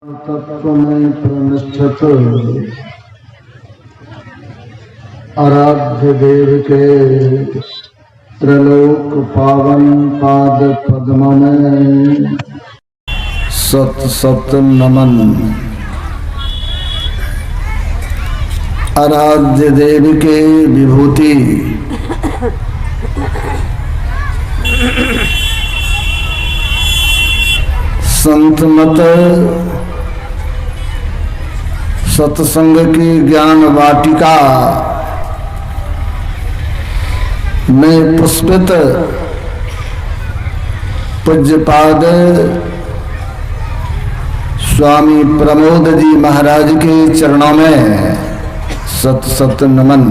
तत्व में प्रनिष्ठित आराध्य देव के त्रिलोक पावन पाद पद्म में सत सत नमन। आराध्य देव के विभूति संत मत सत्संग की ज्ञान वाटिका में पुष्पित पूज्यपाद स्वामी प्रमोद जी महाराज के चरणों में सत सत नमन।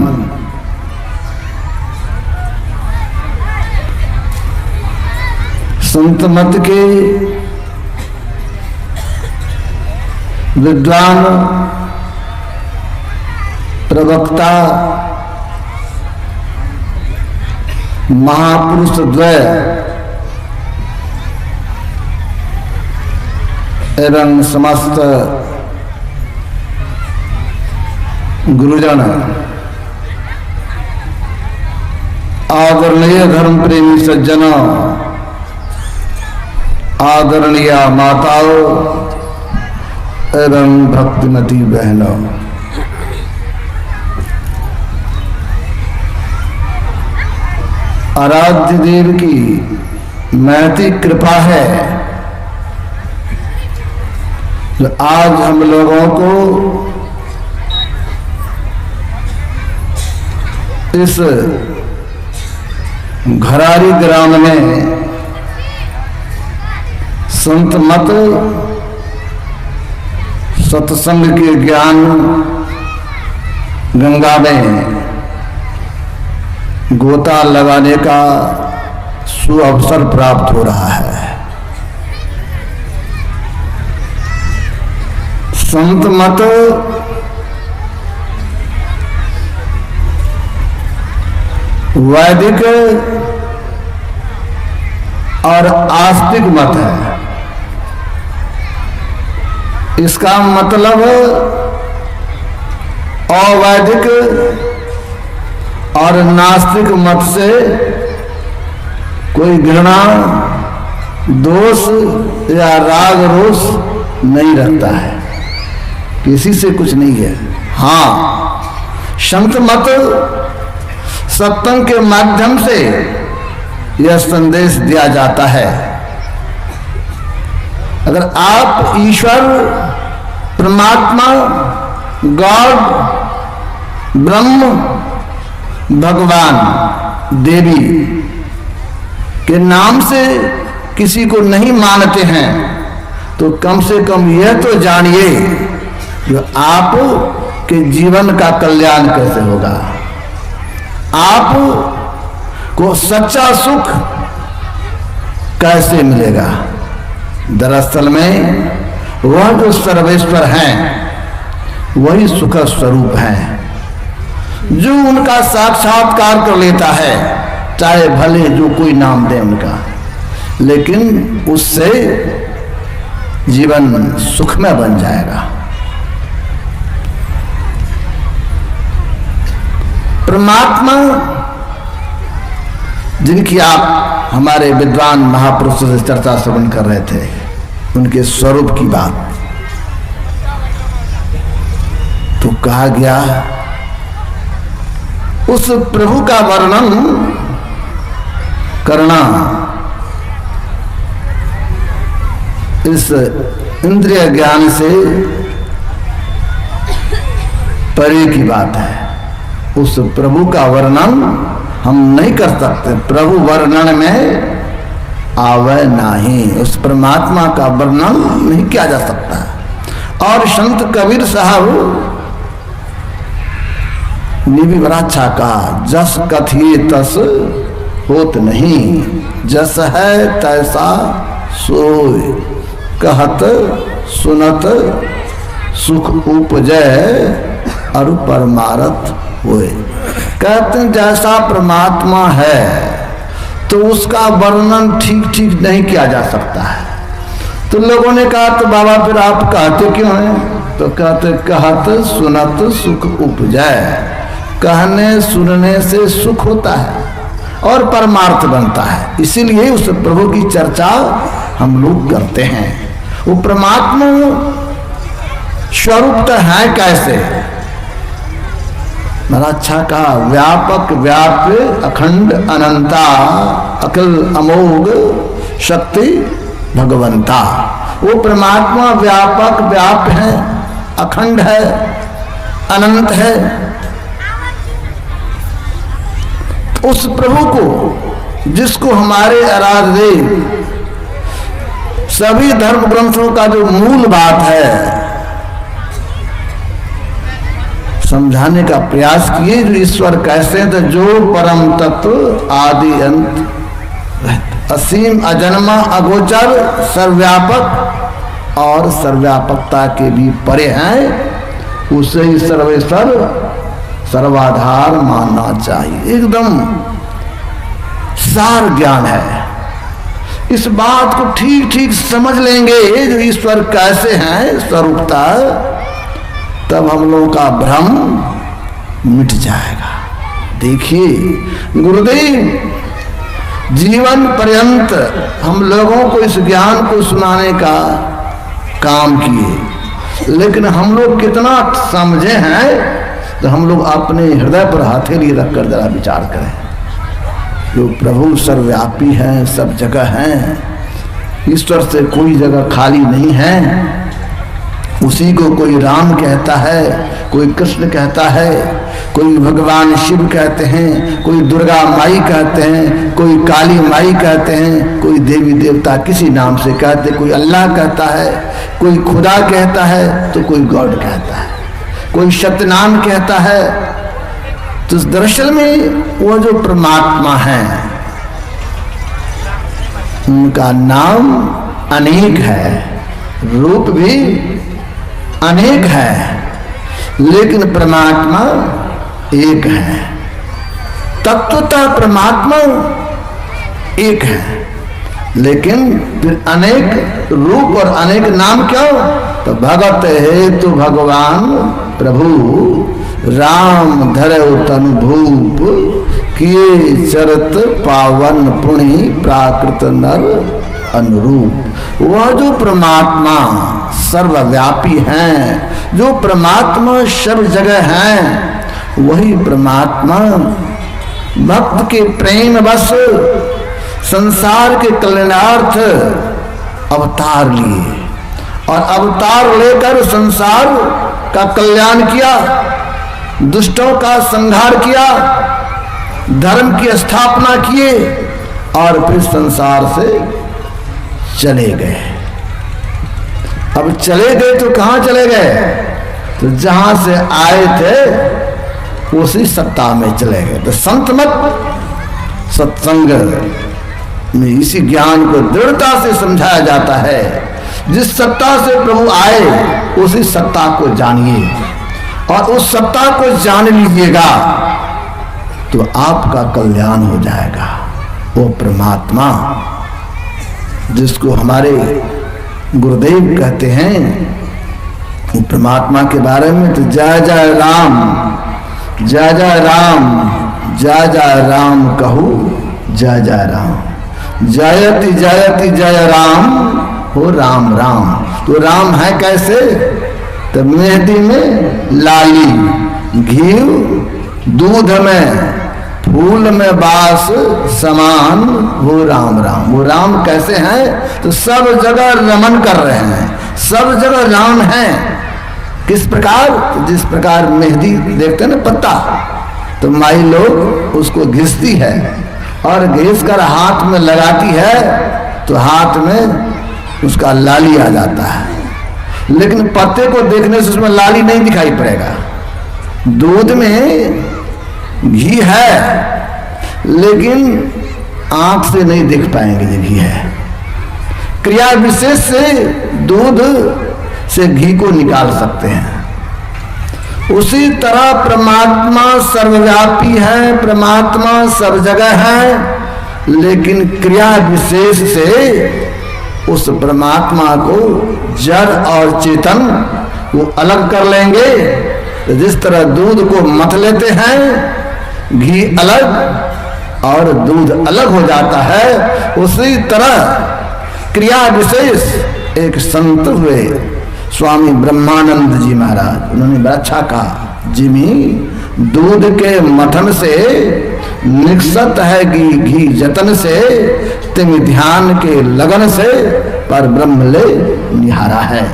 संत मत के विद्वान प्रवक्ता महापुरुष द्वय एवं समस्त गुरुजन, आदरणीय धर्म प्रेमी सज्जनों, आदरणीय माताओं एवं भक्तिमती बहनों, आराध्य देव की महती कृपा है जो आज हम लोगों को इस घरारी ग्राम में संत मत सत्संग के ज्ञान गंगा में गोता लगाने का सुअवसर प्राप्त हो रहा है। संत मत वैदिक और आस्तिक मत है। इसका मतलब अवैदिक और नास्तिक मत से कोई घृणा, दोष या राग रोष नहीं रखता है, किसी से कुछ नहीं है। हाँ, संत मत सत्संग के माध्यम से यह संदेश दिया जाता है, अगर आप ईश्वर, परमात्मा, गॉड, ब्रह्म, भगवान, देवी के नाम से किसी को नहीं मानते हैं तो कम से कम यह तो जानिए कि आप के जीवन का कल्याण कैसे होगा, आप को सच्चा सुख कैसे मिलेगा। दरअसल में वह जो सर्वेश्वर हैं वही सुख स्वरूप हैं, जो उनका साक्षात्कार कर लेता है, चाहे भले जो कोई नाम दे उनका, लेकिन उससे जीवन सुखमय बन जाएगा। परमात्मा जिनकी आप हमारे विद्वान महापुरुषों से चर्चा श्रवण कर रहे थे, उनके स्वरूप की बात तो कहा गया, उस प्रभु का वर्णन करना इस इंद्रिय ज्ञान से परे की बात है। उस प्रभु का वर्णन हम नहीं कर सकते, प्रभु वर्णन में आवे नहीं, उस परमात्मा का वर्णन नहीं किया जा सकता। और संत कबीर साहब ने भी बड़ा अच्छा कहा, जस कथिए तस होत नहीं, जस है तैसा सोय, कहत सुनत सुख उपजय और परमारथ होए। कहते हैं जैसा परमात्मा है तो उसका वर्णन ठीक ठीक नहीं किया जा सकता है, तो लोगों ने कहा तो बाबा फिर आप कहते क्यों हैं? तो कहते कहत सुनत सुख उपजाए, कहने सुनने से सुख होता है और परमार्थ बनता है। इसीलिए उस प्रभु की चर्चा हम लोग करते हैं। वो परमात्मा स्वरूप है कैसे? बड़ा अच्छा कहा, व्यापक व्याप्य अखंड अनंता अखिल अमोघ शक्ति भगवंता। वो परमात्मा व्यापक व्याप्य है, अखंड है, अनंत है। उस प्रभु को जिसको हमारे आराध्य सभी धर्म ग्रंथों का जो मूल बात है समझाने का प्रयास किए, जो ईश्वर कैसे हैं, तो जो परम तत्व आदि अंत असीम अजन्मा अगोचर सर्वव्यापक और सर्वव्यापकता के भी परे हैं, उसे ही सर्वेश्वर सर्वाधार मानना चाहिए। एकदम सार ज्ञान है। इस बात को ठीक ठीक समझ लेंगे जो ईश्वर कैसे हैं स्वरूपता, तब हम लोगों का भ्रम मिट जाएगा। देखिए गुरुदेव जीवन पर्यंत हम लोगों को इस ज्ञान को सुनाने का काम किए, लेकिन हम लोग कितना समझे हैं तो हम लोग अपने हृदय पर हथेली रखकर जरा विचार करें। जो प्रभु सर्वव्यापी हैं, सब जगह हैं, ईश्वर से कोई जगह खाली नहीं है। उसी को कोई राम कहता है, कोई कृष्ण कहता है, कोई भगवान शिव कहते हैं, कोई दुर्गा माई कहते हैं, कोई काली माई कहते हैं, कोई देवी देवता किसी नाम से कहते, कोई अल्लाह कहता है, कोई खुदा कहता है, तो कोई गॉड कहता है, कोई सत्यनाम कहता है। तो दरअसल में वो जो परमात्मा है उनका नाम अनेक है, रूप भी अनेक है, लेकिन परमात्मा एक है। तत्वतः परमात्मा एक है, लेकिन फिर अनेक रूप और अनेक नाम क्यों? तो भगत हेतु भगवान प्रभु राम धरौ तनु भूप, किए चरत पावन पुण्य प्राकृत नर अनुरूप। वह जो परमात्मा सर्वव्यापी हैं, जो परमात्मा सर्व जगह हैं, वही परमात्मा भक्त के प्रेम बस संसार के कल्याणार्थ अवतार लिए और अवतार लेकर संसार का कल्याण किया, दुष्टों का संहार किया, धर्म की स्थापना किए और फिर संसार से चले गए। अब चले गए तो कहां चले गए? तो जहां से आए थे उसी सत्ता में चले गए। तो संत मत सत्संग में इसी ज्ञान को दृढ़ता से समझाया जाता है। जिस सत्ता से प्रभु आए उसी सत्ता को जानिए और उस सत्ता को जान लीजिएगा तो आपका कल्याण हो जाएगा। वो परमात्मा जिसको हमारे गुरुदेव कहते हैं, वो परमात्मा के बारे में तो जय जय राम, जय जय राम, जय जय राम कहू, जय जय राम, जयति जयति जय राम हो राम राम। तो राम है कैसे? तो मेहंदी में लाली, घी दूध में, फूल में बास समान, वो राम राम। वो राम कैसे हैं? तो सब जगह रमन कर रहे हैं, सब जगह राम हैं। किस प्रकार? जिस प्रकार मेहंदी देखते हैं ना पत्ता, तो माई लोग उसको घिसती है और घिस कर हाथ में लगाती है तो हाथ में उसका लाली आ जाता है। लेकिन पत्ते को देखने से उसमें लाली नहीं दिखाई पड़ेगा। दूध में घी है लेकिन आंख से नहीं देख पाएंगे ये घी है। क्रिया विशेष से दूध से घी को निकाल सकते हैं। उसी तरह परमात्मा सर्वव्यापी है, परमात्मा सब जगह है, लेकिन क्रिया विशेष से उस परमात्मा को जड़ और चेतन को अलग कर लेंगे। तो जिस तरह दूध को मथ लेते हैं, घी अलग और दूध अलग हो जाता है, उसी तरह क्रिया विशेष एक संत हुए स्वामी ब्रह्मानंद जी महाराज, उन्होंने बड़ा अच्छा कहा, जिमी दूध के मथन से निकसत है घी जतन से, तिम ध्यान के लगन से पर ब्रह्म ले निहारा है।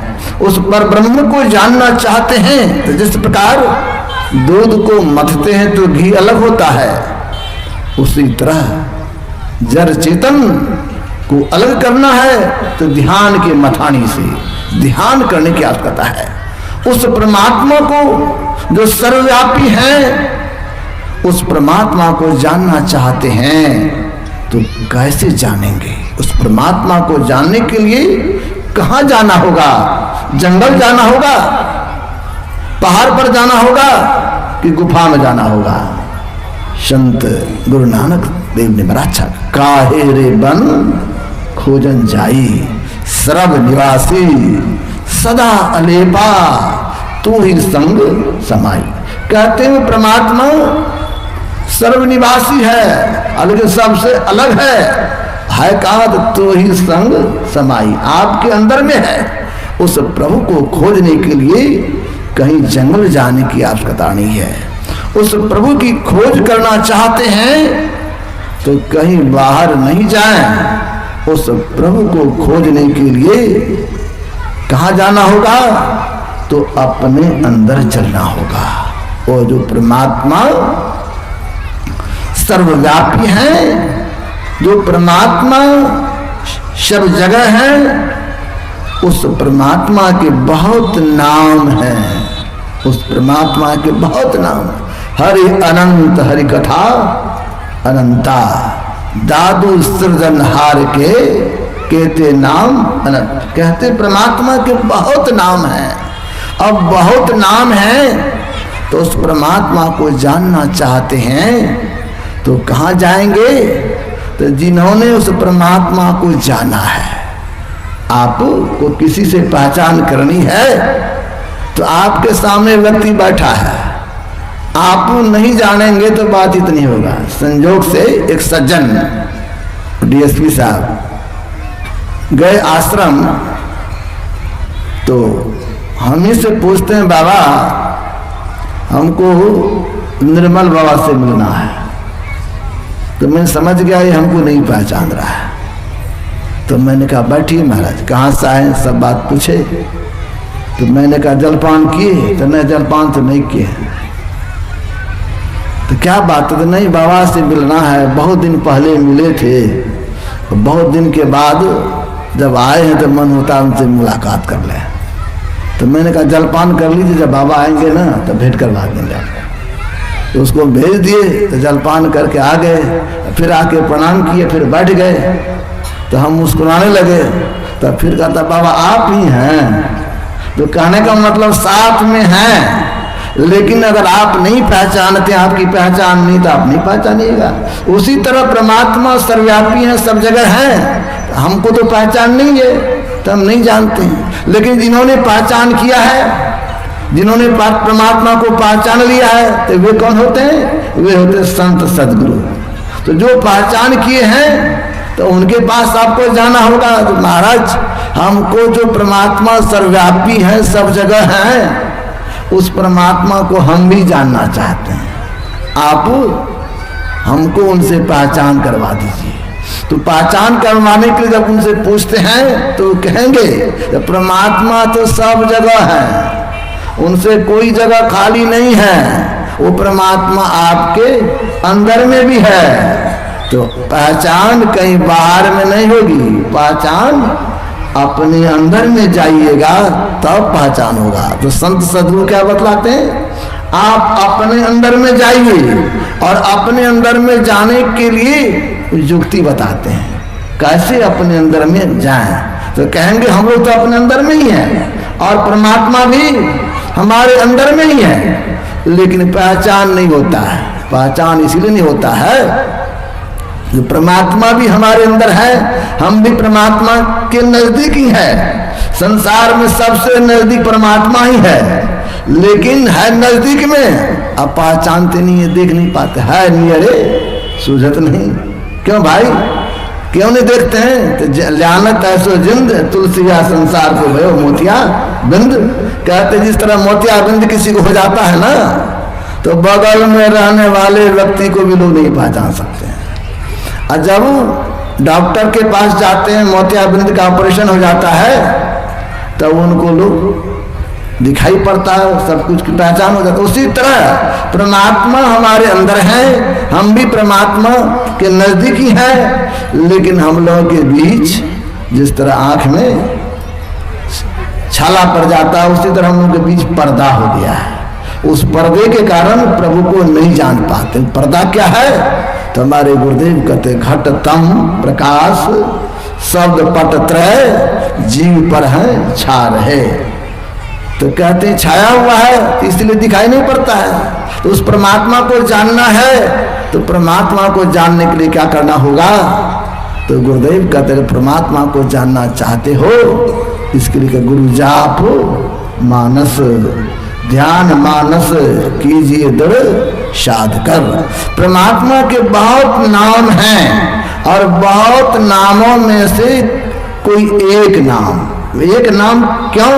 उस पर ब्रह्म को जानना चाहते हैं तो जिस प्रकार दूध को मथते हैं तो घी अलग होता है, उसी तरह जड़ चेतन को अलग करना है तो ध्यान के मथानी से ध्यान करने की आवश्यकता है। उस परमात्मा को जो सर्वव्यापी है, उस परमात्मा को जानना चाहते हैं तो कैसे जानेंगे? उस परमात्मा को जानने के लिए कहां जाना होगा? जंगल जाना होगा, पहाड़ पर जाना होगा कि गुफा में जाना होगा? संत गुरु नानक देव ने बड़ा अच्छा, काहे रे बन खोजन जाई, सरब निवासी सदा अलेपा, तू ही संग समाई। कहते हैं परमात्मा सर्वनिवासी है, लेकिन सबसे अलग है कहा तो तू ही संग समाई, आपके अंदर में है। उस प्रभु को खोजने के लिए कहीं जंगल जाने की आवश्यकता नहीं है। उस प्रभु की खोज करना चाहते हैं तो कहीं बाहर नहीं जाएं। उस प्रभु को खोजने के लिए कहाँ जाना होगा? तो अपने अंदर चलना होगा। और जो परमात्मा सर्वव्यापी है, जो परमात्मा सब जगह है, उस परमात्मा के बहुत नाम हैं। उस परमात्मा के बहुत नाम, हरि अनंत हरि कथा अनंता, दादू सृजनहार के कहते नाम अनंत। कहते परमात्मा के बहुत नाम हैं। अब बहुत नाम हैं तो उस परमात्मा को जानना चाहते हैं तो कहाँ जाएंगे? तो जिन्होंने उस परमात्मा को जाना है। आपको किसी से पहचान करनी है तो आपके सामने व्यक्ति बैठा है, आप नहीं जानेंगे तो बात इतनी होगा। संजोग से एक सज्जन डीएसपी साहब गए आश्रम, तो हम ही से पूछते हैं, बाबा हमको निर्मल बाबा से मिलना है। तो मैं समझ गया ये हमको नहीं पहचान रहा है। तो मैंने कहा बैठिए महाराज, कहाँ से आए? सब बात पूछे। तो मैंने कहा जलपान किए? तो नहीं, जलपान तो नहीं किए। तो क्या बात? तो नहीं, बाबा से मिलना है, बहुत दिन पहले मिले थे, तो बहुत दिन के बाद जब आए हैं तो मन होता उनसे मुलाकात कर लें। तो मैंने कहा जलपान कर लीजिए, जब बाबा आएंगे ना तो भेंट करवा देंगे आपको। तो उसको भेज दिए, तो जलपान करके आ गए, फिर आके प्रणाम किए, फिर बैठ गए। तो हम मुस्कुराने लगे, तो फिर कहता बाबा आप ही हैं। तो कहने का मतलब साथ में हैं, लेकिन अगर आप नहीं पहचानते, आपकी पहचान नहीं तो आप नहीं पहचानिएगा। उसी तरह परमात्मा सर्वव्यापी है, सब जगह है, हमको तो पहचान नहीं है तो हम नहीं जानते हैं। लेकिन जिन्होंने पहचान किया है, जिन्होंने परमात्मा को पहचान लिया है, तो वे कौन होते हैं? वे होते संत सदगुरु। तो जो पहचान किए हैं तो उनके पास आपको जाना होगा। तो महाराज हमको जो परमात्मा सर्वव्यापी है, सब जगह है, उस परमात्मा को हम भी जानना चाहते हैं, आप हमको उनसे पहचान करवा दीजिए। तो पहचान करवाने के लिए जब उनसे पूछते हैं तो कहेंगे तो परमात्मा तो सब जगह है, उनसे कोई जगह खाली नहीं है, वो परमात्मा आपके अंदर में भी है। तो पहचान कहीं बाहर में नहीं होगी, पहचान अपने अंदर में जाइएगा तब पहचान होगा। तो संत सदगुरु क्या बतलाते हैं? आप अपने अंदर में जाइए, और अपने अंदर में जाने के लिए युक्ति बताते हैं कैसे अपने अंदर में जाएं। तो कहेंगे हम लोग तो अपने अंदर में ही हैं और परमात्मा भी हमारे अंदर में ही है, लेकिन पहचान नहीं होता है। पहचान इसलिए नहीं होता है जो परमात्मा भी हमारे अंदर है, हम भी परमात्मा के नजदीक ही है। संसार में सबसे नजदीक परमात्मा ही है, लेकिन है नजदीक में, अब पहचानते नहीं है, देख नहीं पाते, है नियरे सूझत नहीं। क्यों भाई, क्यों नहीं देखते हैं? तो लानत ऐसो जिंद तुलसिया संसार को भयो मोतिया बिंद। कहते जिस तरह मोतिया बिंद किसी को हो जाता है ना, तो बगल में रहने वाले व्यक्ति को भी लोग नहीं पहचान सकते हैं। और जब डॉक्टर के पास जाते हैं, मोतियाबिंद का ऑपरेशन हो जाता है, तब उनको लोग दिखाई पड़ता है, सब कुछ की पहचान हो जाता है। उसी तरह परमात्मा हमारे अंदर है, हम भी परमात्मा के नजदीक ही हैं, लेकिन हम लोगों के बीच जिस तरह आंख में छाला पड़ जाता है, उसी तरह हम लोगों के बीच पर्दा हो गया है। उस पर्दे के कारण प्रभु को नहीं जान पाते। पर्दा क्या है? तो हमारे गुरुदेव कहते घट तम प्रकाश शब्द पट त्रय जीव पर है छा रहे। तो कहते हैं छाया हुआ है, तो इसलिए दिखाई नहीं पड़ता है। तो उस परमात्मा को जानना है, तो परमात्मा को जानने के लिए क्या करना होगा? तो गुरुदेव कहते हैं परमात्मा को जानना चाहते हो, इसके लिए गुरु जाप मानस ध्यान मानस कीजिए दृढ़ साध कर। परमात्मा के बहुत नाम हैं, और बहुत नामों में से कोई एक नाम क्यों?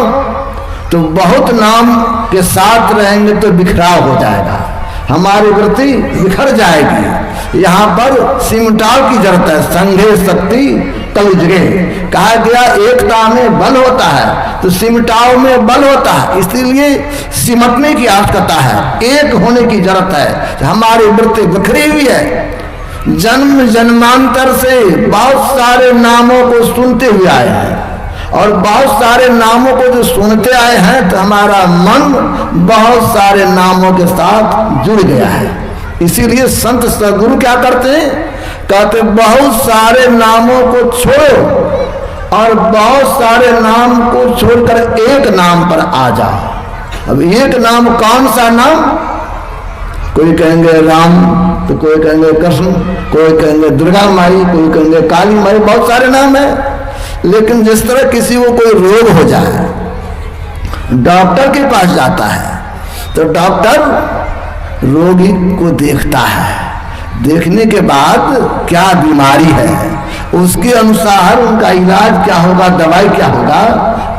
तो बहुत नाम के साथ रहेंगे तो बिखराव हो जाएगा, हमारी वृत्ति बिखर जाएगी। यहाँ पर सिमटाव की जरूरत है। संघे शक्ति कल जगह कहा गया, एकता में बल होता है तो सिमटाव में बल होता है, इसलिए सिमटने की आवश्यकता है, एक होने की जरूरत है। हमारी वृत्ति बिखरी हुई है, जन्म जन्मांतर से बहुत सारे नामों को सुनते हुए आए हैं, और बहुत सारे नामों को जो सुनते आए हैं, तो हमारा मन बहुत सारे नामों के साथ जुड़ गया है। इसीलिए संत सद्गुरु क्या करते हैं? कहते बहुत सारे नामों को छोड़ो, और बहुत सारे नाम को छोड़कर एक नाम पर आ जाओ। अब एक नाम कौन सा नाम? कोई कहेंगे राम, तो कोई कहेंगे कृष्ण, कोई कहेंगे दुर्गा माई, कोई कहेंगे काली माई, बहुत सारे नाम है। लेकिन जिस तरह किसी को कोई रोग हो जाए, डॉक्टर के पास जाता है, तो डॉक्टर रोगी को देखता है, देखने के बाद क्या बीमारी है, उसके अनुसार उनका इलाज क्या होगा, दवाई क्या होगा,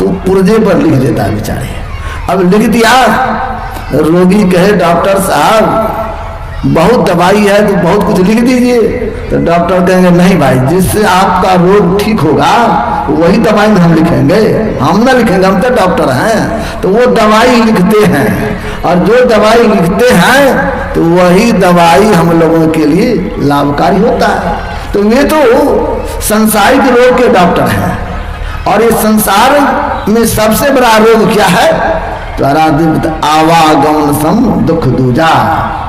तो पुर्जे पर लिख देता है बेचारे। अब लिख दिया, रोगी कहे डॉक्टर साहब बहुत दवाई है तो बहुत कुछ लिख दीजिए, तो डॉक्टर कहेंगे नहीं भाई, जिससे आपका रोग ठीक होगा वही दवाई हम लिखेंगे, हम ना लिखेंगे, हम तो डॉक्टर हैं। तो वो दवाई लिखते हैं, और जो दवाई लिखते हैं तो वही दवाई हम लोगों के लिए लाभकारी होता है। तो ये तो संसारिक रोग के डॉक्टर हैं, और ये संसार में सबसे बड़ा रोग क्या है? तो आवागमन सम दुख दूजा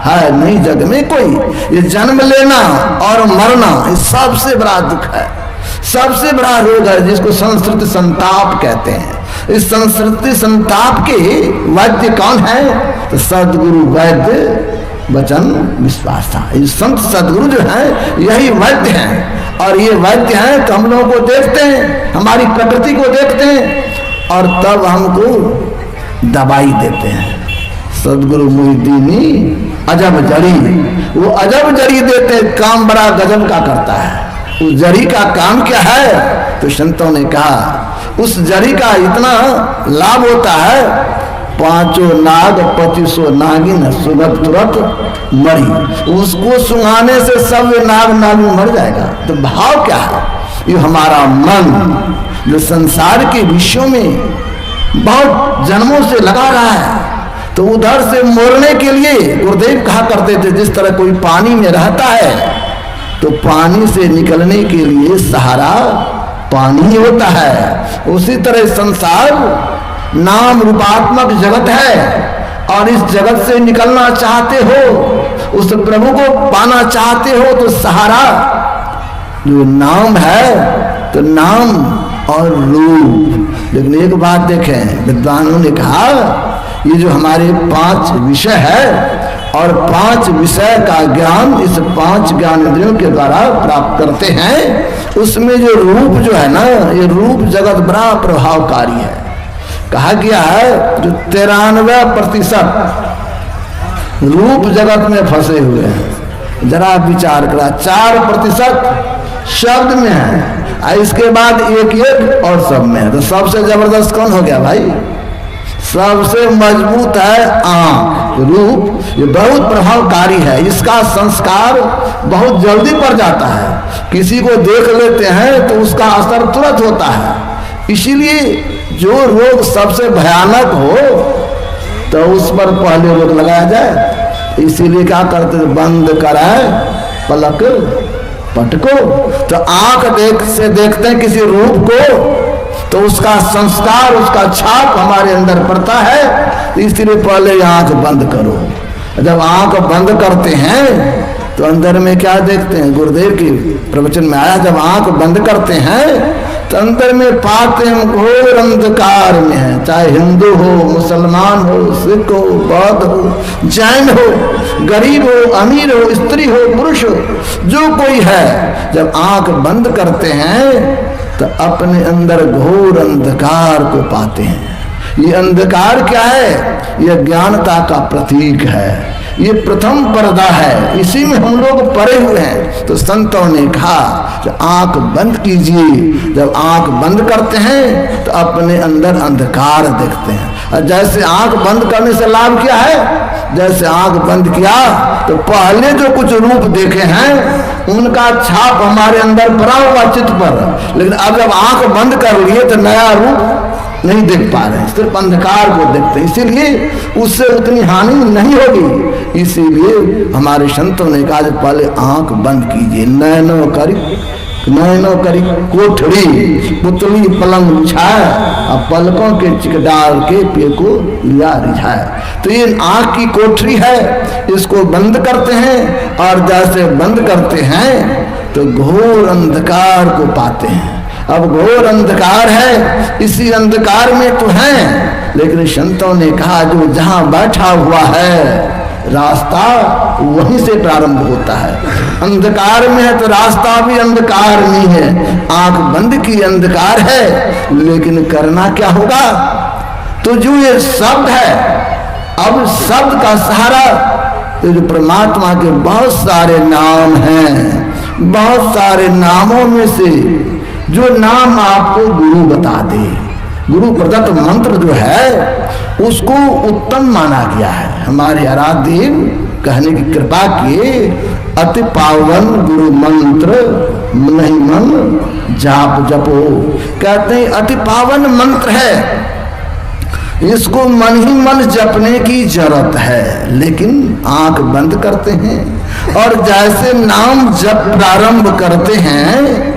है नहीं जग में कोई। ये जन्म लेना और मरना ये सबसे बड़ा दुख है, सबसे बड़ा रोग है, जिसको संस्कृत संताप कहते हैं। इस संस्कृति संताप के वैद्य कौन है? तो सदगुरु वैद्य वचन विश्वास था। ये संत सदगुरु जो है यही वैद्य हैं, और ये वैद्य हैं तो हम लोगों को देखते हैं, हमारी प्रकृति को देखते हैं, और तब हमको दवाई देते हैं। सदगुरु मुहिद्दीनी अजब जड़ी, वो अजब जड़ी देते हैं, काम बड़ा गजब का करता है। उस जड़ी का काम क्या है? तो संतों ने कहा उस जड़ी का इतना लाभ होता है, पांचों नाग 2500 नागिन सुगत तुरंत मरी, उसको सुहाने से सब नाग नागिन मर जाएगा। तो भाव क्या है? ये हमारा मन जो संसार के विषयों में बहुत जन्मों से लगा रहा है, तो उधर से मोड़ने के लिए गुरुदेव कहा करते थे, जिस तरह कोई पानी में रहता है तो पानी से निकलने के लिए सहारा पानी ही होता है, उसी तरह संसार नाम रूपात्मक जगत है, और इस जगत से निकलना चाहते हो, उस प्रभु को पाना चाहते हो, तो सहारा जो नाम है, तो नाम और रूप। लेकिन एक बात देखें, विद्वानों ने कहा ये जो हमारे 5 विषय है, और 5 विषय का ज्ञान इस 5 ज्ञान इंद्रियों के द्वारा प्राप्त करते हैं। उसमें जो रूप जो है ना, ये रूप जगत बड़ा प्रभावकारी है। कहा गया है जो 93% रूप जगत में फंसे हुए हैं, जरा विचार करा, 4% शब्द में है, इसके बाद एक और सब में है। तो सबसे जबरदस्त कौन हो गया भाई? सबसे मजबूत है आंख, रूप। ये बहुत प्रभावकारी है, इसका संस्कार बहुत जल्दी पड़ जाता है। किसी को देख लेते हैं तो उसका असर तुरंत होता है। इसीलिए जो रोग सबसे भयानक हो तो उस पर पहले रोग लगाया जाए। इसीलिए क्या करते थे, बंद कराए पलक पटको। तो आंख देखते हैं किसी रूप को तो उसका संस्कार, उसका छाप हमारे अंदर पड़ता है। इसलिए पहले आंख बंद करो। जब आंख बंद करते हैं तो अंदर में क्या देखते हैं? गुरुदेव की प्रवचन में आया, जब आंख बंद करते हैं तो अंदर में पाते हैं घोर अंधकार में है। चाहे हिंदू हो, मुसलमान हो, सिख हो, बौद्ध हो, जैन हो, गरीब हो, अमीर हो, स्त्री हो, पुरुष हो, जो कोई है, जब आंख बंद करते हैं तो अपने अंदर घोर अंधकार को पाते हैं। ये अंधकार क्या है? यह ज्ञानता का प्रतीक है। ये प्रथम पर्दा है, इसी में हम लोग पड़े हुए हैं। तो संतों ने कहा जो आंख बंद कीजिए। जब आंख बंद करते हैं तो अपने अंदर अंधकार देखते हैं। और जैसे आंख बंद करने से लाभ क्या है? जैसे आंख बंद किया तो पहले जो कुछ रूप देखे हैं उनका छाप हमारे अंदर पड़ा हुआ चित्त पर, लेकिन अब जब आंख बंद कर लिए तो नया रूप नहीं देख पा रहे हैं, सिर्फ अंधकार को देखते हैं। इसीलिए उससे उतनी हानि नहीं होगी। इसीलिए हमारे संतों ने कहा पहले आंख बंद कीजिए। नैनो करी कोठरी पुतली पलंग बिछाए और पलकों के चिकडार के पे को लिया रिझाए। तो ये आंख की कोठरी है, इसको बंद करते हैं। और जैसे बंद करते हैं तो घोर अंधकार को पाते हैं। अब घोर अंधकार है, इसी अंधकार में तो है, लेकिन संतों ने कहा जो जहां बैठा हुआ है रास्ता वहीं से प्रारंभ होता है। अंधकार में है तो रास्ता भी अंधकार नहीं है, आंख बंद की अंधकार है। लेकिन करना क्या होगा? तो जो ये शब्द है, अब शब्द का सहारा, तो जो परमात्मा के बहुत सारे नाम हैं, बहुत सारे नामों में से जो नाम आपको गुरु बता दे, गुरु प्रदत्त मंत्र जो है उसको उत्तम माना गया है। हमारे आराध्य देव कहने की कृपा किए, अति पावन गुरु मंत्र नहीं मन जाप जपो। कहते हैं अति पावन मंत्र है, इसको मन ही मन जपने की जरूरत है। लेकिन आंख बंद करते हैं और जैसे नाम जप प्रारंभ करते हैं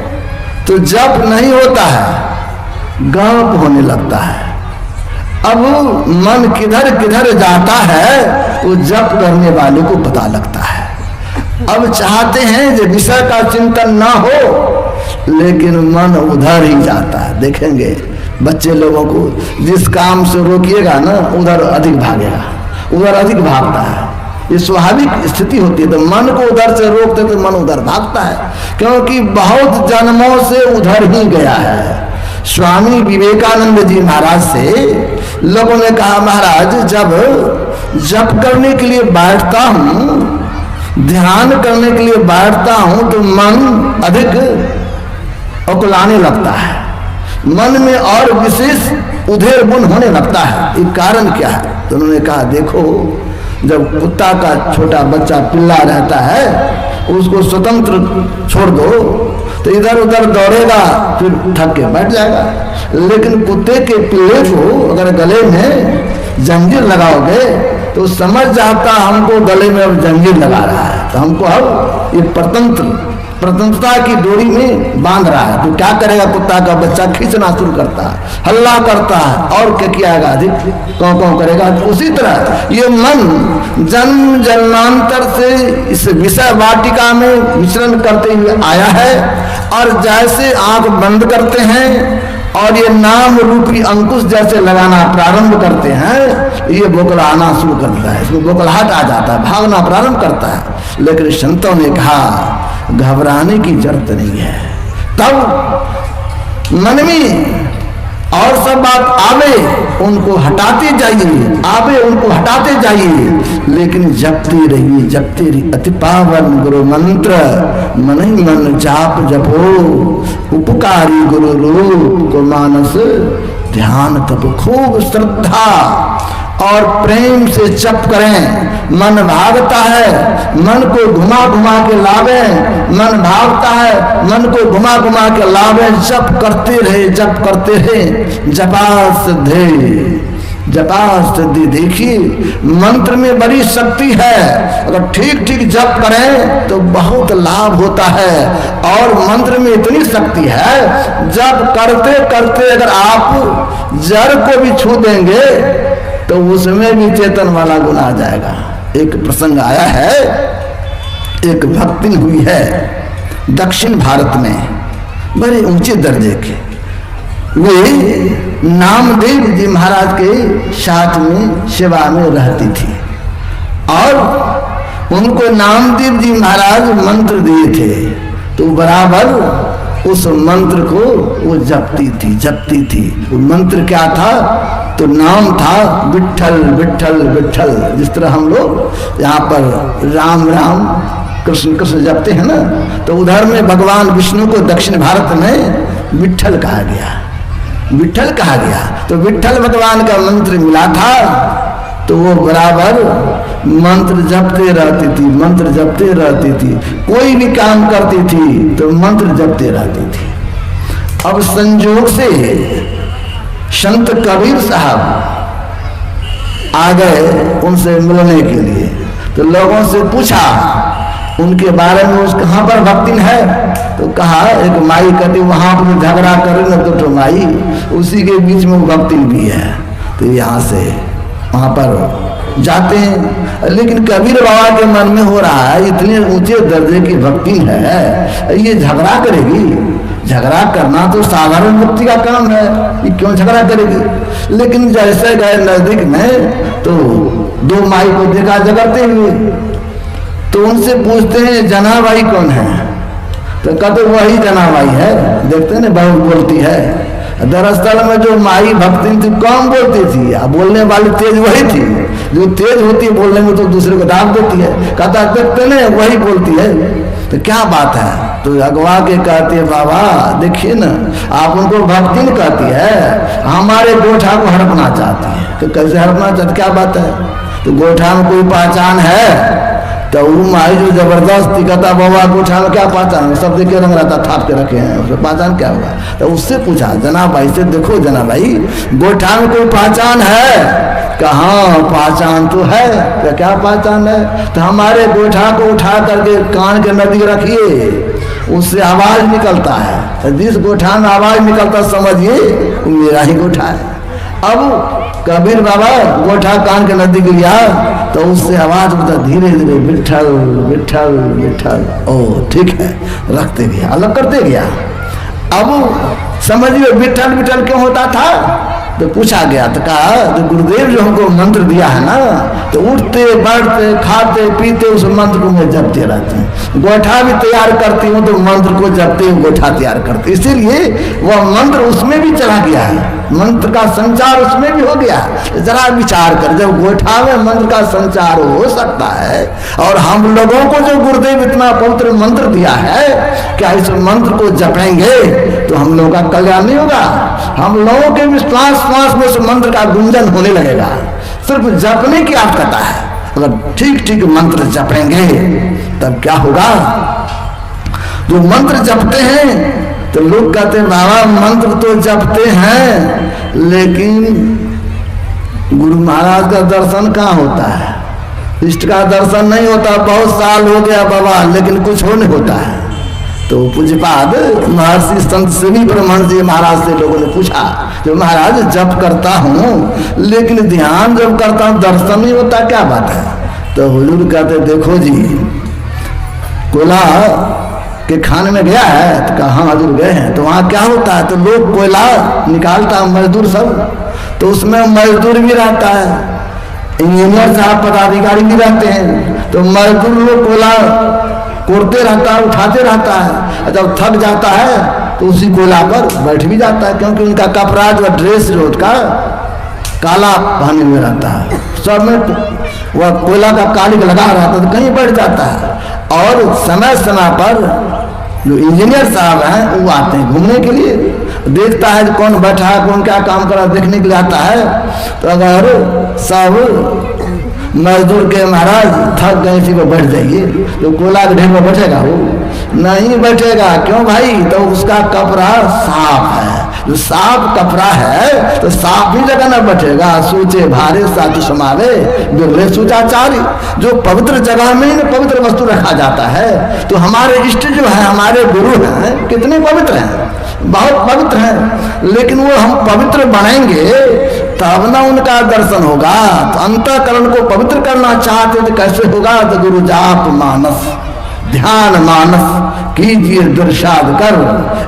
तो जप नहीं होता है, गाँव होने लगता है। अब मन किधर किधर जाता है वो जप करने वाले को पता लगता है। अब चाहते हैं जो विषय का चिंतन ना हो, लेकिन मन उधर ही जाता है। देखेंगे बच्चे लोगों को जिस काम से रोकिएगा ना उधर अधिक भागेगा, उधर अधिक भागता है। ये स्वाभाविक स्थिति होती है। तो मन को उधर से रोकते तो मन उधर भागता है, क्योंकि बहुत जन्मों से उधर ही गया है। स्वामी विवेकानंद जी महाराज से लोगों ने कहा, महाराज जब जप करने के लिए बैठता हूँ, ध्यान करने के लिए बैठता हूँ तो मन अधिक उकलाने लगता है, मन में और विशेष उधेर बुन होने लगता है। ये कारण क्या है? तो उन्होंने कहा देखो, जब कुत्ता का छोटा बच्चा पिल्ला रहता है उसको स्वतंत्र छोड़ दो तो इधर उधर दौड़ेगा, फिर थक के बैठ जाएगा। लेकिन कुत्ते के पिल्ले को अगर गले में जंजीर लगाओगे तो समझ जाता हमको गले में अब जंजीर लगा रहा है, तो हमको अब ये प्रतंत्रता की डोरी में बांध रहा है। तो क्या करेगा? कुत्ता का बच्चा खींचना शुरू करता है, हल्ला करता है और क्या कियागा? अधिक कौं करेगा। तो उसी तरह ये मन जन्म जन्मांतर से इस विषय वाटिका में विचरण करते हुए आया है। और जैसे आंख बंद करते हैं और ये नाम रूपी अंकुश जैसे लगाना प्रारंभ करते हैं, ये बोकलाना शुरू करता है, इसको बोकलाहट आ जाता है, भागना प्रारंभ करता है। लेकिन संतों ने कहा घबराने की जरूरत नहीं है। तब मन में और सब बात आवे उनको हटाते जाइए, आवे उनको हटाते जाइए, लेकिन जपते रहिए, जपते रहिए। अति पावन गुरु मंत्र मन ही मन जाप जपो, उपकारी गुरु रूप को मानस ध्यान तप। खूब श्रद्धा और प्रेम से जप करें। मन भागता है, मन को घुमा घुमा के लावे, मन भागता है, मन को घुमा घुमा के लावे। जप करते रहे, जप करते रहे। जपा सिद्धे, जपा सिद्धि। देखिए मंत्र में बड़ी शक्ति है, अगर ठीक ठीक जप करें तो बहुत लाभ होता है। और मंत्र में इतनी शक्ति है, जप करते करते अगर आप जड़ को भी छू देंगे तो उसमें भी चेतन वाला गुण आ जाएगा। एक प्रसंग आया है, एक भक्ति हुई है दक्षिण भारत में, बड़े ऊंचे दर्जे के। वे नामदेव जी महाराज के साथ में सेवा में रहती थी और उनको नामदेव जी महाराज मंत्र दिए थे, तो बराबर उस मंत्र को वो जपती थी। वो मंत्र क्या था? तो नाम था विट्ठल विट्ठल विट्ठल। जिस तरह हम लोग यहाँ पर राम राम कृष्ण कृष्ण जपते हैं ना, तो उधर में भगवान विष्णु को दक्षिण भारत में विट्ठल कहा गया, विट्ठल कहा गया। तो विट्ठल भगवान का मंत्र मिला था, तो वो बराबर मंत्र जपते रहती थी, मंत्र जपते रहती थी। कोई भी काम करती थी तो मंत्र जपते रहती थी। अब संयोग से संत कबीर साहब आ गए उनसे मिलने के लिए, तो लोगों से पूछा उनके बारे में, उस कहाँ पर भक्तिन है? तो कहा एक माई कहती वहां पर झगड़ा करे ना तो माई, उसी के बीच में वो भक्तिन भी है। तो यहाँ से वहां पर जाते हैं, लेकिन कबीर बाबा के मन में हो रहा है इतने ऊंचे दर्जे की भक्ति है, ये झगड़ा करेगी? झगड़ा करना तो साधारण व्यक्ति का काम है, ये क्यों झगड़ा करेगी? लेकिन जैसे गए नजदीक में तो दो माई को देखा झगड़ते हुए, तो उनसे पूछते हैं जनाबाई कौन है? तो कहते वही जनाबाई है, देखते ना बहुत बोलती है। दरअसल में जो माई भक्ति थी कम बोलती थी, अब बोलने वाली तेज वही थी। जो तेज होती है बोलने में तो दूसरे को दाब देती है। कहता देखते ना वही बोलती है, तो क्या बात है? तो अगवा के कहती है बाबा देखिए ना, आप उनको भक्ति नहीं कहती है, हमारे गोठा को हड़पना चाहती है। तो कैसे हड़पना चाहती, क्या बात है? तो गोठा में कोई पहचान है? तो वो माई जो जबरदस्ती कहता बाबा गोठा में क्या पहचान, सब देखे रंग रहता थाप के रखे हैं, उसमें पहचान क्या होगा? तो उससे पूछा जना भाई से, देखो जना भाई गोठा में कोई पहचान है? कहाँ पहचान तो है। क्या पहचान है? तो हमारे गोठा को उठा करके कान के नजदीक रखिए, उससे आवाज निकलता है, तो जिस गोठा में आवाज निकलता समझिए वो मेरा ही गोठा है। अब कबीर बाबा गोठा कान के नजदीक लिया तो उससे आवाज उठता धीरे धीरे विट्ठल विट्ठल विट्ठल। ओ ठीक है, रखते गया, अलग करते गया। अब समझिए विट्ठल विट्ठल क्यों होता था? तो पूछा गया, तो कहा तो गुरुदेव जो हमको मंत्र दिया है ना, तो उठते बैठते खाते पीते उस मंत्र को मैं जपते रहते हैं। गोठा भी तैयार करती हूँ तो मंत्र को जपते हुए गोठा तैयार करते, इसीलिए वह मंत्र उसमें भी चला गया है, मंत्र का संचार उसमें भी हो गया। जरा विचार कर, जब गोठा में मंत्र का संचार हो सकता है और हम लोगों को जो गुरुदेव इतना पवित्र मंत्र दिया है, क्या इस मंत्र को जपेंगे तो हम लोगों का कल्याण नहीं होगा? हम लोगों के विश्वास श्वास में उस मंत्र का गुंजन होने लगेगा। सिर्फ जपने की आवश्यकता है, अगर ठीक ठीक मंत्र जपेंगे तब क्या होगा? जो मंत्र जपते हैं तो लोग कहते हैं बाबा मंत्र तो जपते हैं लेकिन गुरु महाराज का दर्शन कहाँ होता है, इष्ट का दर्शन नहीं होता। बहुत साल हो गया बाबा लेकिन कुछ हो नहीं होता है। तो पूज्यपाद महर्षि संत श्री ब्रह्मण जी महाराज से लोगों ने पूछा, जो महाराज जप करता हूँ लेकिन ध्यान जब करता हूँ दर्शन नहीं होता, क्या बात है? तो हुजूर कहते देखो जी, बोला के खाने में गया है? तो कहा हाँ हजूर गए हैं। तो वहाँ क्या होता है? तो लोग कोयला निकालता है, मजदूर सब, तो उसमें मजदूर भी रहता है, इंजीनियर साहब पदाधिकारी भी रहते हैं। तो मजदूर लोग कोयला कोड़ते रहता है, उठाते रहता है, जब थक जाता है तो उसी कोयला पर बैठ भी जाता है, क्योंकि उनका कपड़ा जो ड्रेस जो का काला पहने हुए रहता है, सब में वह कोयला का कालिक लगा रहता है, तो कहीं बैठ जाता है। और समय समय पर जो इंजीनियर साहब हैं वो आते हैं घूमने के लिए, देखता है कौन बैठा है, कौन क्या काम कर रहा है, देखने के लिए आता है। तो अगर सब मजदूर के महाराज थक गए, इसी को बैठ जाइए, तो कोयला के ढेर में बैठेगा? वो नहीं बैठेगा। क्यों भाई? तो उसका कपड़ा साफ है, जो साफ कपड़ा है तो साफ ही जगह न बैठेगा। सूचे भारे साधु समावे बिरले सूचाचारी, जो पवित्र जगह में ही पवित्र वस्तु रखा जाता है। तो हमारे इष्ट जो है, हमारे गुरु हैं, कितने पवित्र हैं, बहुत पवित्र हैं, लेकिन वो हम पवित्र बनेंगे तब ना उनका दर्शन होगा। तो अंतःकरण को पवित्र करना चाहते तो कैसे होगा? तो गुरु जाप मानस ध्यान मानस कीजिए दुर्साद कर,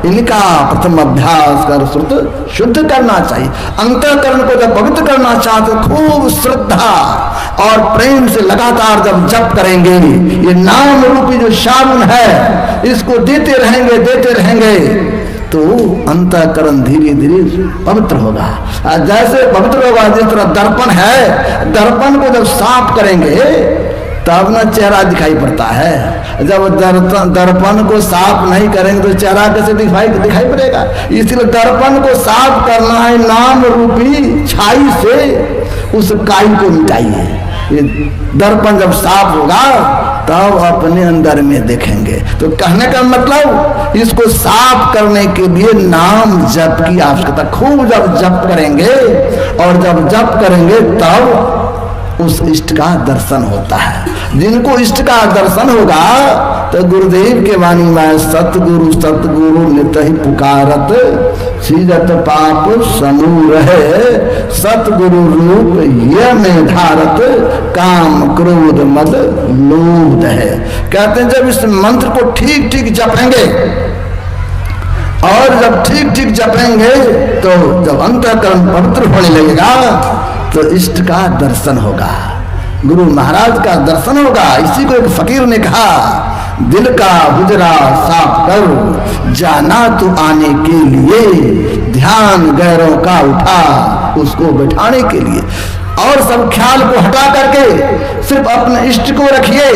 इनका प्रथम अभ्यास कर श्रुत शुद्ध करना चाहिए। अंतःकरण को जब पवित्र करना चाहते खूब श्रद्धा और प्रेम से लगातार जब जप करेंगे, ये नाम रूपी जो साबुन है इसको देते रहेंगे तो अंतःकरण धीरे धीरे पवित्र होगा। जैसे पवित्र होगा, जिस तरह दर्पण है, दर्पण को जब साफ करेंगे तब ना चेहरा दिखाई पड़ता है। जब दर्पण को साफ नहीं करेंगे तो चेहरा कैसे दिखाई पड़ेगा? इसलिए दर्पण को साफ करना है, नाम रूपी छाई से उस काई को मिटाइए। ये दर्पण जब साफ होगा तब अपने अंदर में देखेंगे। तो कहने का मतलब इसको साफ करने के लिए नाम जप की आवश्यकता। खूब जब जप करेंगे और जब जप करेंगे तब उस इष्ट का दर्शन होता है। जिनको इष्ट का दर्शन होगा तो गुरुदेव के वाणी में सतगुरु सतगुरु नित ही पुकारत, सीजत पाप समूह रहे, सतगुरु रूप ये में धारत, काम क्रोध मद लोभ है। कहते हैं जब इस मंत्र को ठीक ठीक जपेंगे और जब ठीक ठीक जपेंगे तो जब अंतःकरण पवित्र होने लगेगा तो इष्ट का दर्शन होगा, गुरु महाराज का दर्शन होगा। इसी को एक फकीर ने कहा, दिल का हुजरा साफ कर, जाना तो आने के लिए, ध्यान गैरों का उठा उसको बैठाने के लिए। और सब ख्याल को हटा करके सिर्फ अपने इष्ट को रखिए,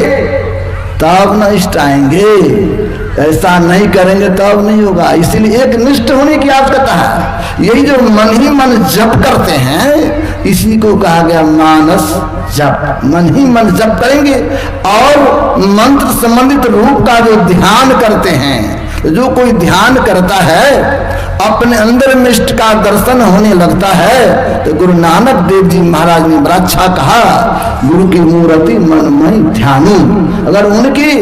तब न इष्ट आएंगे। ऐसा नहीं करेंगे तब नहीं होगा। इसीलिए एक निष्ठ होने की आवश्यकता है। यही जो मन ही मन जप करते हैं इसी को कहा गया मानस जप। मन ही मन जप करेंगे और मंत्र संबंधित रूप का जो ध्यान करते हैं, जो कोई ध्यान करता है अपने अंदर में इष्ट का दर्शन होने लगता है। तो गुरु नानक देव जी महाराज ने बड़ा अच्छा कहा, गुरु की मूर्ति मन में ध्यानी। अगर उनकी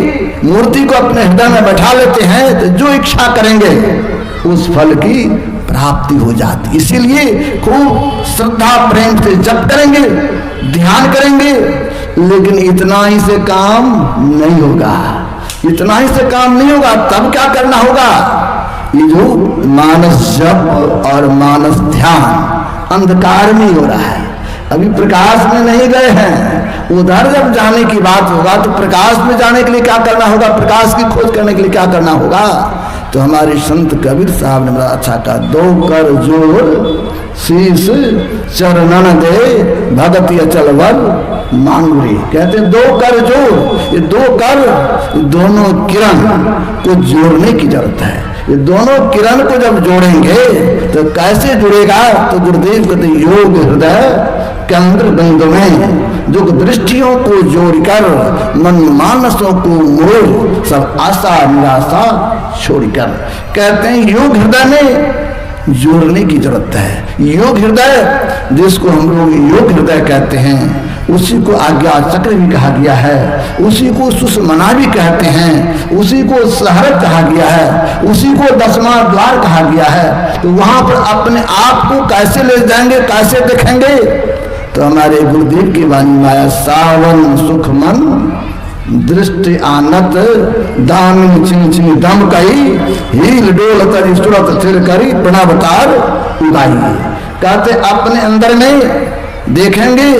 मूर्ति को अपने हृदय में बैठा लेते हैं तो जो इच्छा करेंगे उस फल की प्राप्ति हो जाती। इसीलिए खूब श्रद्धा प्रेम से जप करेंगे, ध्यान करेंगे, लेकिन इतना ही से काम नहीं होगा। इतना ही से काम नहीं होगा। तब क्या करना होगा? ये जो मानस जप और मानस ध्यान अंधकार में हो रहा है, अभी प्रकाश में नहीं गए हैं। उधर जब जाने की बात होगा तो प्रकाश में जाने के लिए क्या करना होगा? प्रकाश की खोज करने के लिए क्या करना होगा? तो हमारे संत कबीर साहब ने बड़ा अच्छा कहा, दो कर जोर शीश चरणन दे, भगति अचल वर मांगुरी। कहते हैं दो कर जोड़, ये दो कर दोनों किरण को जोड़ने की जरूरत है। ये दोनों किरण को जब जोड़ेंगे तो कैसे जुड़ेगा? तो गुरुदेव कहते योग हृदय केंद्र बिंदु में जो दृष्टियों को जोड़कर मन मानसों को मोड़ सब आशा निराशा छोड़कर, कहते हैं योग हृदय में जोड़ने की जरूरत है। योग हृदय जिसको हम लोग योग हृदय कहते हैं, उसी को आज्ञा चक्र भी कहा गया है, उसी को सुषमना भी कहते हैं, उसी को सहर कहा गया है, उसी को दसवां द्वार कहा गया है। तो वहां पर अपने आप को कैसे ले जाएंगे, कैसे देखेंगे? तो हमारे गुरुदेव की वाणी माया सावन सुख मन दृष्टि आनत दामिनी चिन चिन दम कही हील डोल तरी सुरत थिर करी प्रणवतार उगाई। कहते अपने अंदर में देखेंगे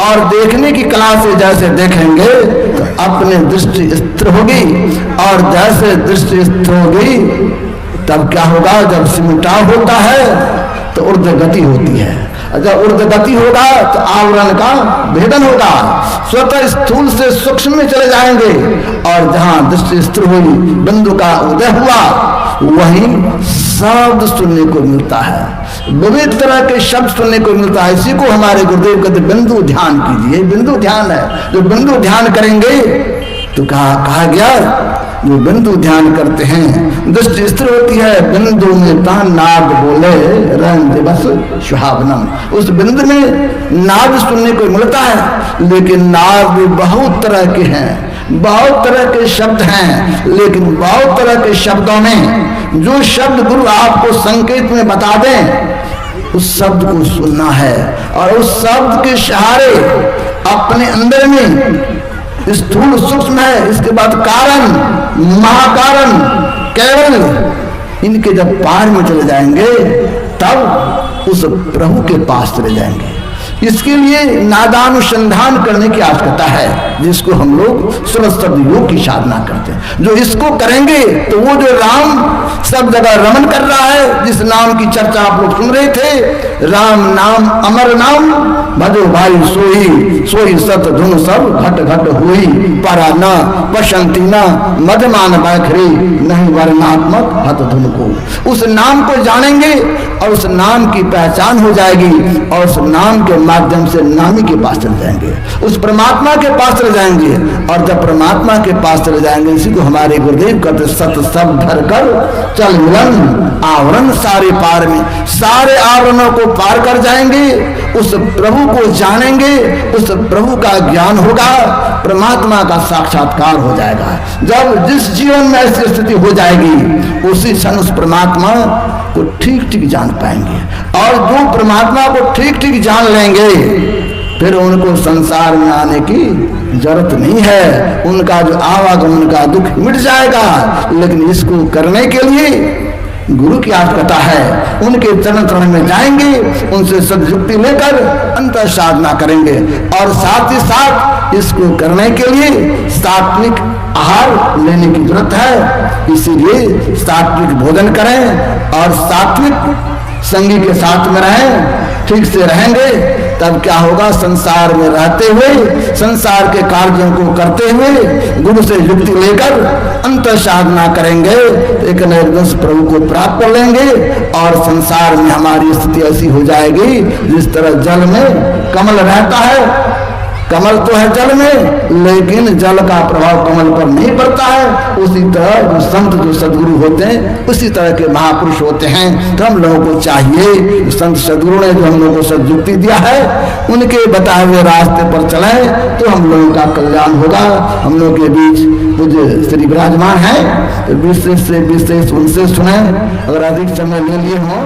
और देखने की कला से जैसे देखेंगे तो अपने दृष्टि स्थिर होगी, और जैसे दृष्टि स्थिर होगी तब क्या होगा, जब सिमटाव होता है तो ऊर्ध्व गति होती है, जब ऊर्ध्व गति होगा तो आवरण का भेदन होगा, स्वतः स्थूल से सूक्ष्म में चले जाएंगे, और जहां दृष्टि स्थिर हुई बिंदु का उदय हुआ वहीं शब्द सुनने को मिलता है, विविध तरह के शब्द सुनने को मिलता है। इसी को हमारे गुरुदेव कहते बिंदु ध्यान कीजिए, बिंदु ध्यान है। जो बिंदु ध्यान करेंगे तो कहा गया जो बिंदु ध्यान करते हैं दृष्टि स्थिर होती है, बिंदु में तान नाद बोले रंग दिवस सुहावनम। उस बिंदु में नाद सुनने को मिलता है, लेकिन नाद भी बहुत तरह के हैं, बहुत तरह के शब्द हैं, लेकिन बहुत तरह के शब्दों में जो शब्द गुरु आपको संकेत में बता दें उस शब्द को सुनना है, और उस शब्द के सहारे अपने अंदर में स्थूल सूक्ष्म है, इसके बाद कारण महाकारण केवल इनके जब पार में चले जाएंगे तब उस प्रभु के पास चले जाएंगे। इसके लिए नादानुसंधान करने की आवश्यकता है, जिसको हम लोग सुरत शब्द योग की साधना करते हैं। जो इसको करेंगे तो वो जो राम सब जगह रमन कर रहा है, जिस नाम की चर्चा आप लोग सुन रहे थे, राम नाम अमर नाम भजो भाई सोई सोई सत धुन सब घट घट हुई, परा न पशंति न मधमान बैखरी नहीं वर्णात्मक हत धुन को। उस नाम को जानेंगे और उस नाम की पहचान हो जाएगी, और उस नाम के माध्यम से नामी के पास चले जाएंगे, उस परमात्मा के पास चले जाएंगे, और जब परमात्मा के पास चले जाएंगे इसी को हमारे गुरुदेव कहते सत सब धर कर चल मिलन आवरण सारे पार में, सारे आवरणों को पार कर जाएंगे, उस प्रभु को जानेंगे, उस प्रभु का ज्ञान होगा, परमात्मा का साक्षात्कार हो जाएगा। जब जिस जीवन में ऐसी स्थिति हो जाएगी उसी क्षण उस परमात्मा को ठीक ठीक जान पाएंगे, और जो परमात्मा को ठीक ठीक जान लेंगे फिर उनको संसार में आने की जरूरत नहीं है, उनका जो आवागमन का दुख मिट जाएगा। लेकिन इसको करने के लिए गुरु की आवश्यकता है, उनके चरण चरण में जाएंगे, उनसे सदयुक्ति लेकर अंतर साधना करेंगे, और साथ ही साथ इसको करने के लिए सात्विक आहार लेने की जरूरत है। इसीलिए सात्विक भोजन करें और सात्विक संगी के साथ में रहें, ठीक से रहेंगे तब क्या होगा, संसार में रहते हुए संसार के कार्यों को करते हुए गुरु से युक्ति लेकर अंतर साधना करेंगे, एक न एक दिन प्रभु को प्राप्त कर लेंगे, और संसार में हमारी स्थिति ऐसी हो जाएगी जिस तरह जल में कमल रहता है। कमल तो है जल में, लेकिन जल का प्रभाव कमल पर नहीं पड़ता है। उसी तरह जो संत जो सदगुरु होते हैं उसी तरह के महापुरुष होते हैं। तो हम लोगों को चाहिए, संत सदगुरु ने जो हम लोगों को सदयुक्ति दिया है उनके बताए हुए रास्ते पर चलें तो हम लोगों का कल्याण होगा। हम लोग के बीच कुछ श्री विराजमान है, विशेष से विशेष उनसे सुने, अगर अधिक समय ले लिए हों